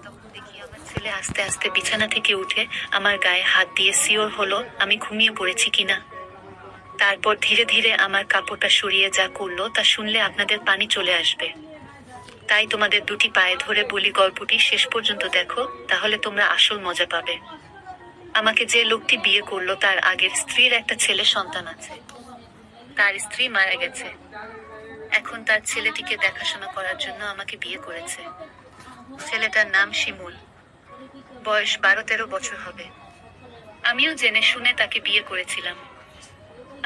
তখন দেখি আমার ছেলে আস্তে আস্তে বিছানা থেকে উঠে আমার গায়ে হাত দিয়ে শিওর হলো আমি ঘুমিয়ে পড়েছি কিনা। তারপর ধীরে ধীরে আমার কাপড়টা সরিয়ে যা করলো তা শুনলে আপনাদের পানি চলে আসবে। তাই তোমাদের দুটি পায়ে ধরে বলি, গল্পটি শেষ পর্যন্ত দেখো, তাহলে তোমরা আসল মজা পাবে। আমাকে যে লোকটি বিয়ে করলো তার আগের স্ত্রীর একটা ছেলে সন্তান আছে। তার স্ত্রী মারা গেছে। এখন তার ছেলেটিকে দেখাশোনা করার জন্য আমাকে বিয়ে করেছে। ছেলেটার নাম শিমুল। বয়স 12-13 বছর হবে। আমিও জেনে শুনে তাকে বিয়ে করেছিলাম।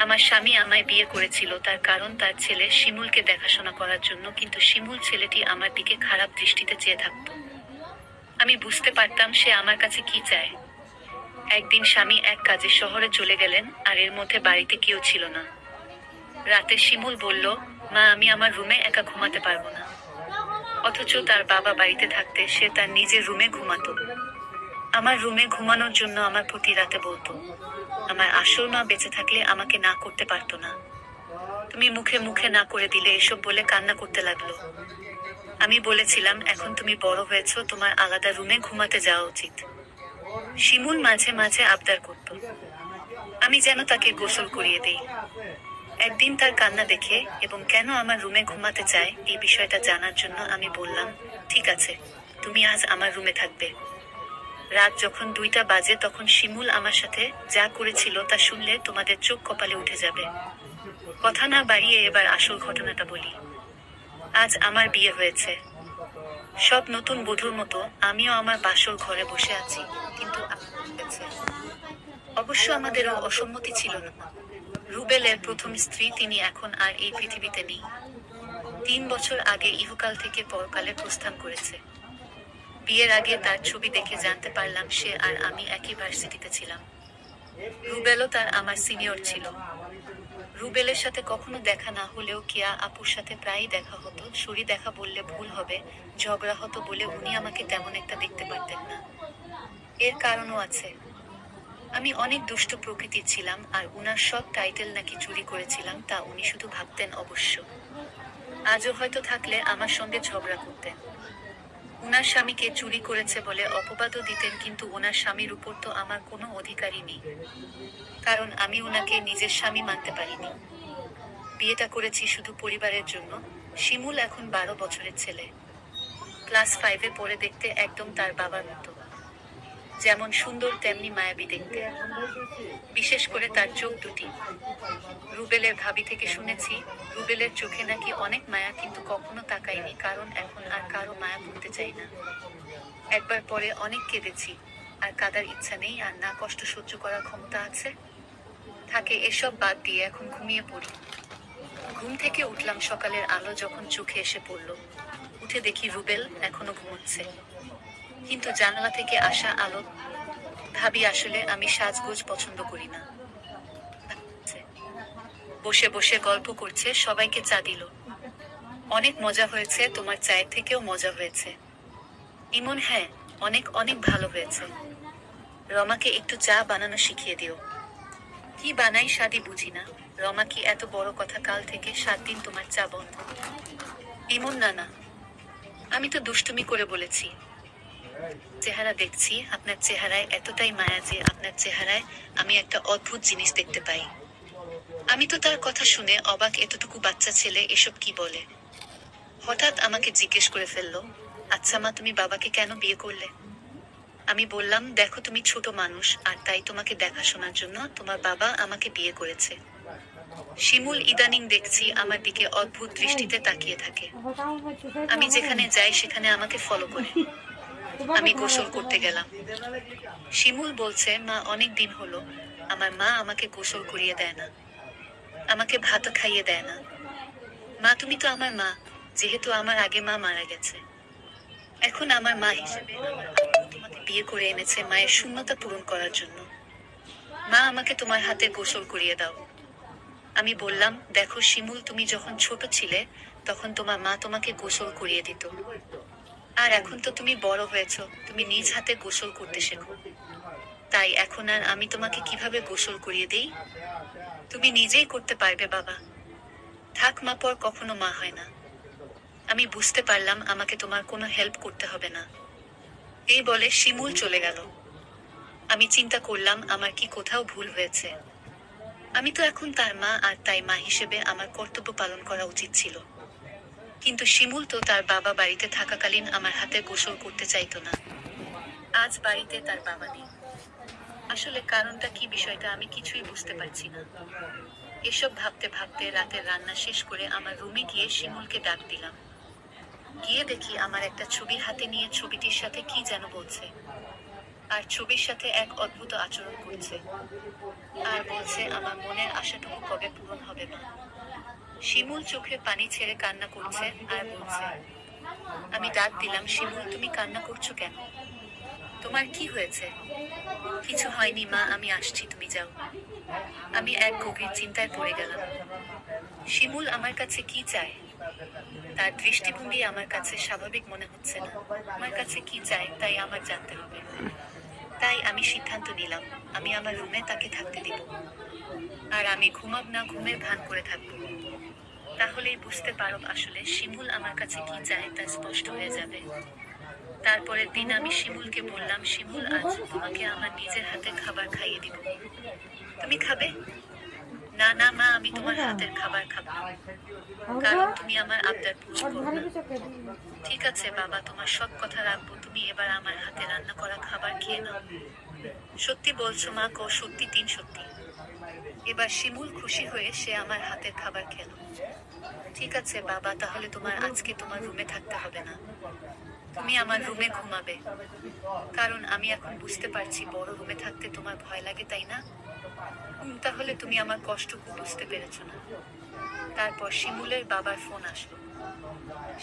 আমার স্বামী আমায় বিয়ে করেছিল তার কারণ তার ছেলে শিমুলকে দেখাশোনা করার জন্য, কিন্তু শিমুল ছেলেটি আমার দিকে খারাপ দৃষ্টিতে চেয়ে থাকত। আমি বুঝতে পারতাম সে আমার কাছে কি চায়। একদিন স্বামী এক কাজে শহরে চলে গেলেন, আর এর মধ্যে বাড়িতে কেউ ছিল না। রাতে শিমুল বলল, মা আমি আমার রুমে একা ঘুমাতে পারবো না। অথচ তার বাবা বাড়িতে থাকতে সে তার নিজের রুমে ঘুমাতো। আমার রুমে ঘুমানোর জন্য আমার প্রতি রাতে বলতো। আমার আসল মা বেঁচে থাকলে আমাকে না করতে পারতো না। তুমি মুখে মুখে না করে দিলে এসব বলে কান্না করতে লাগলো। আমি বলেছিলাম, এখন তুমি বড় হয়েছো, তোমার আলাদা রুমে ঘুমাতে যাওয়া উচিত। শিমুল মাঝে মাঝে আবদার করত আমি যেন তাকে গোসল করিয়ে দেই। একদিন তার কান্না দেখে এবং কেন আমার রুমে ঘুমাতে চায় এই বিষয়টা জানার জন্য আমি বললাম, ঠিক আছে, তুমি আজ আমার রুমে থাকবে। রাত যখন 2টা বাজে তখন শিমুল আমার সাথে যা করেছিল তা শুনলে তোমাদের চোখ কপালে উঠে যাবে। কথা না বাড়িয়ে এবার আসল ঘটনাটা বলি। আজ আমার বিয়ে হয়েছে। সব নতুন বধূর মতো আমিও আমার বাসর ঘরে বসে আছি, কিন্তু অবশ্য আমাদেরও অসম্মতি ছিল না। রুবেলের প্রথম স্ত্রী, তিনি এখন আর এই পৃথিবীতে নেই। 3 বছর আগে ইহকাল থেকে পরকালে প্রস্থান করেছে। বিয়ের আগে তার ছবি দেখে জানতে পারলাম সে আর আমি একই ভার্সিটিতে ছিলাম। রুবেলও তার আমার সিনিয়র ছিল। রুবেলের সাথে কখনো দেখা না হলেও কিয়া আপুর সাথে প্রায়ই দেখা হতো। সরি দেখা বললে ভুল হবে, ঝগড়া হতো বলে উনি আমাকে তেমন একটা দেখতে পারতেন না। এর কারণও আছে। আমি অনেক দুষ্ট প্রকৃতির ছিলাম, আর উনার সব টাইটেল নাকি চুরি করেছিলাম তা উনি শুধু ভাবতেন অবশ্য। আজও হয়তো থাকলে আমার সঙ্গে ঝগড়া করতেন। উনার স্বামীকে চুরি করেছে বলে অপবাদও দিতেন, কিন্তু ওনার স্বামীর উপর তো আমার কোনো অধিকারই নেই, কারণ আমি উনাকে নিজের স্বামী মানতে পারিনি। বিয়েটা করেছি শুধু পরিবারের জন্য। শিমুল এখন 12 বছরের ছেলে। ক্লাস 5-এ পড়ে, দেখতে একদম তার বাবার মতো। যেমন সুন্দর তেমনি মায়াবী দেখতে, বিশেষ করে তার চোখ দুটি। রুবেলের ভাবি থেকে শুনেছি রুবেলের চোখে নাকি অনেক মায়া, কিন্তু কখনো তাকাইনি কারণ এখন আর কারো মায়া করতে চাই না। একবার পরে অনেক কেঁদেছি, আর কাঁদার ইচ্ছা নেই, আর না কষ্ট সহ্য করার ক্ষমতা আছে। থাকে এসব বাদ দিয়ে এখন ঘুমিয়ে পড়ি। ঘুম থেকে উঠলাম সকালের আলো যখন চোখে এসে পড়ল। উঠে দেখি রুবেল এখনো ঘুমোচ্ছে, কিন্তু জানালা থেকে আসা আলো। ভাবি আসলে আমি সাজগোজ পছন্দ করি না। বসে বসে গল্প করছে, সবাইকে চা দিল। অনেক মজা হয়েছে, তোমার চায়ের থেকেও মজা হয়েছে। ইমন, হ্যাঁ, অনেক অনেক ভালো হয়েছে। রমাকে একটু চা বানানো শিখিয়ে দিও। কি বানাই স্বাদই বুঝি না। রমা, কি এত বড় কথা, কাল থেকে 7 দিন তোমার চা বন্ধ। ইমন, না না, আমি তো দুষ্টুমি করে বলেছি। চেহারা দেখছি, আপনার চেহারায় এতটাই মায়া যে আপনার চেহারায় আমি একটা অদ্ভুত জিনিস দেখতে পাই। আমি তো তার কথা শুনে অবাক, এতটুকু বাচ্চা ছেলে এসব কি বলে। হঠাৎ আমাকে জিজ্ঞেস করে ফেললো, আচ্ছা মা, তুমি বাবাকে কেন বিয়ে করলে? আমি বললাম, দেখো তুমি ছোট মানুষ, আর তাই তোমাকে দেখাশোনার জন্য তোমার বাবা আমাকে বিয়ে করেছে। শিমুল ইদানিং দেখছি আমার দিকে অদ্ভুত দৃষ্টিতে তাকিয়ে থাকে। আমি যেখানে যাই সেখানে আমাকে ফলো করে। আমি গোসল করতে গেলাম। শিমুল বলছে, মা অনেক দিন হলো আমার মা আমাকে গোসল করিয়ে দেয় না, আমাকে ভাত খাইয়ে দেয় না। মা, তুমি তো আমার মা, যেহেতু আমার আগে মা মারা গেছে। এখন আমার মা হিসেবে আমার আব্বু তোমাকে বিয়ে করে এনেছে মায়ের শূন্যতা পূরণ করার জন্য। মা, আমাকে তোমার হাতে গোসল করিয়ে দাও। আমি বললাম, দেখো শিমুল, তুমি যখন ছোট ছিলে তখন তোমার মা তোমাকে গোসল করিয়ে দিত। আর এখন তো তুমি বড় হয়েছো, তুমি নিজ হাতে গোসল করতে শেখো। তাই এখন আর আমি তোমাকে কিভাবে গোসল করিয়ে দেই? তুমি নিজেই করতে পারবে বাবা। থাক মা, পর কখনো মা হয় না। আমি বুঝতে পারলাম আমাকে তোমার কোনো হেল্প করতে হবে না। এই বলে শিমুল চলে গেল। আমি চিন্তা করলাম আমার কি কোথাও ভুল হয়েছে। আমি তো এখন তার মা, আর তাই মা হিসেবে আমার কর্তব্য পালন করা উচিত ছিল। কিন্তু শিমুল তো তার বাবা বাড়িতে থাকাকালীন আমার হাতে গোসল করতে চাইতো না। আজ বাড়িতে তার বাবা নেই। আসলে কারণটা কি, বিষয়টা আমি কিছুই বুঝতে পারছি না। এসব ভাবতে ভাবতে রাতের রান্না শেষ করে আমার রুমে গিয়ে শিমুলকে ডাক দিলাম। গিয়ে দেখি আমার একটা ছবি হাতে নিয়ে ছবিটির সাথে কি যেন বলছে। আর ছবির সাথে এক অদ্ভুত আচরণ করছে। আর বলছে আমার মনের আশাটুকু কবে পূরণ হবে মা। শিমুল চোখে পানি ছেড়ে কান্না করছে আর বলছে। আমি ডাক দিলাম, শিমুল তুমি কান্না করছো কেন? তোমার কি হয়েছে? কিছু হয়নি মা, আমি আসছি, তুমি যাও। আমি এক গভীর চিন্তায় পড়ে গেলাম। শিমুল আমার কাছে কি চায়? তার দৃষ্টিভঙ্গি আমার কাছে স্বাভাবিক মনে হচ্ছে না। আমার কাছে কি চায় তাই আমার জানতে হবে। তাই আমি সিদ্ধান্ত নিলাম, আমি আমার রুমে তাকে থাকতে দিব। আর আমি ঘুমাব না, ঘুমের ভান করে থাকবো। তাহলেই বুঝতে পারব আসলে শিমুল আমার কাছে কি চায়, তা স্পষ্ট হয়ে যাবে। তারপরের দিন আমি শিমুলকে বললাম, শিমুল আজ তোমাকে আমার নিজের হাতে খাবার খাইয়ে দিব। তুমি খাবে? না না মা, আমি তোমার হাতের খাবার খাবো না। কারণ তুমি আমার আবদার পূরণ করো না। ঠিক আছে বাবা, তোমার সব কথা রাখবো, তুমি এবার আমার হাতে রান্না করা খাবার খেয়ে নাও। সত্যি বলছো মা? সত্যি, তিন সত্যি। এবার শিমুল খুশি হয়ে সে আমার হাতের খাবার খেলো। ঠিক আছে বাবা, তাহলে তোমার আজকে তোমার রুমে থাকতে হবে না। তুমি আমার রুমে ঘুমাবে। কারণ আমি এখন বুঝতে পারছি বড় রুমে থাকতে তোমার ভয় লাগে, তাই না? তাহলে তুমি আমার কষ্টকে বুঝতে পেরেছো না। তারপর শিমুলের বাবার ফোন আসলো।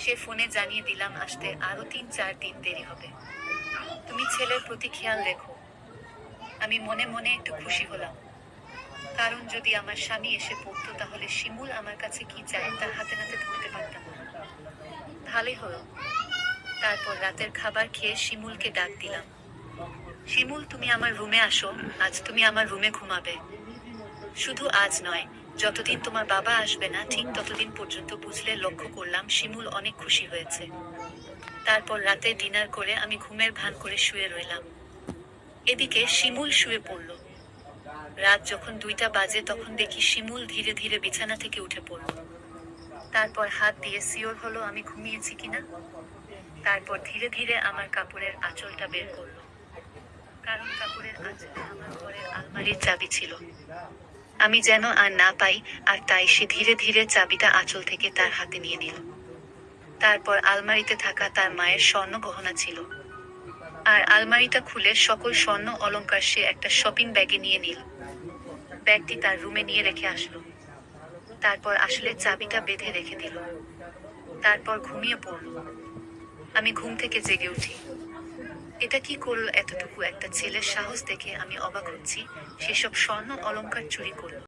সে ফোনে জানিয়ে দিলাম আসতে আরো 3-4 দিন দেরি হবে। তুমি ছেলের প্রতি খেয়াল রেখো। আমি মনে মনে একটু খুশি হলাম। কারণ যদি আমার স্বামী এসে পড়তো তাহলে শিমুল আমার কাছে কি চায় তা হাতে নাতে ধরতে পারতাম না। ভালোই হলো। তারপর রাতের খাবার খেয়ে শিমুলকে ডাক দিলাম। শিমুল তুমি আমার রুমে আসো, আজ তুমি আমার রুমে ঘুমাবে। শুধু আজ নয়, যতদিন তোমার বাবা আসবে না ঠিক ততদিন পর্যন্ত, বুঝলে? লক্ষ্য করলাম শিমুল অনেক খুশি হয়েছে। তারপর রাতে ডিনার করে আমি ঘুমের ভান করে শুয়ে রইলাম। এদিকে শিমুল শুয়ে পড়ল। রাত যখন 2টা বাজে তখন দেখি শিমুল ধীরে ধীরে বিছানা থেকে উঠে পড়ল। তারপর হাত দিয়ে সিওর হলো আমি ঘুমিয়েছি কিনা। তারপর ধীরে ধীরে আমার কাপড়ের আঁচলটা বের করলো। কারণ কাপড়ের আঁচলে আমার ঘরের আলমারির চাবি ছিল। আমি যেন আর না পাই, আর তাই সে ধীরে ধীরে চাবিটা আঁচল থেকে তার হাতে নিয়ে নিল। তারপর আলমারিতে থাকা তার মায়ের স্বর্ণ গহনা ছিল। আর আলমারিটা খুলে সকল স্বর্ণ অলংকার সে একটা শপিং ব্যাগে নিয়ে নিল। ব্যাগটি তার রুমে নিয়ে রেখে আসলো। তারপর আসলে চাবিটা বেঁধে রেখে দিল। তারপর ঘুমিয়ে পড়ল। আমি ঘুম থেকে জেগে উঠি। এটা কি করল? এতটুকু একটা ছেলের সাহস দেখে আমি অবাক হচ্ছি। সেসব স্বর্ণ অলংকার চুরি করল।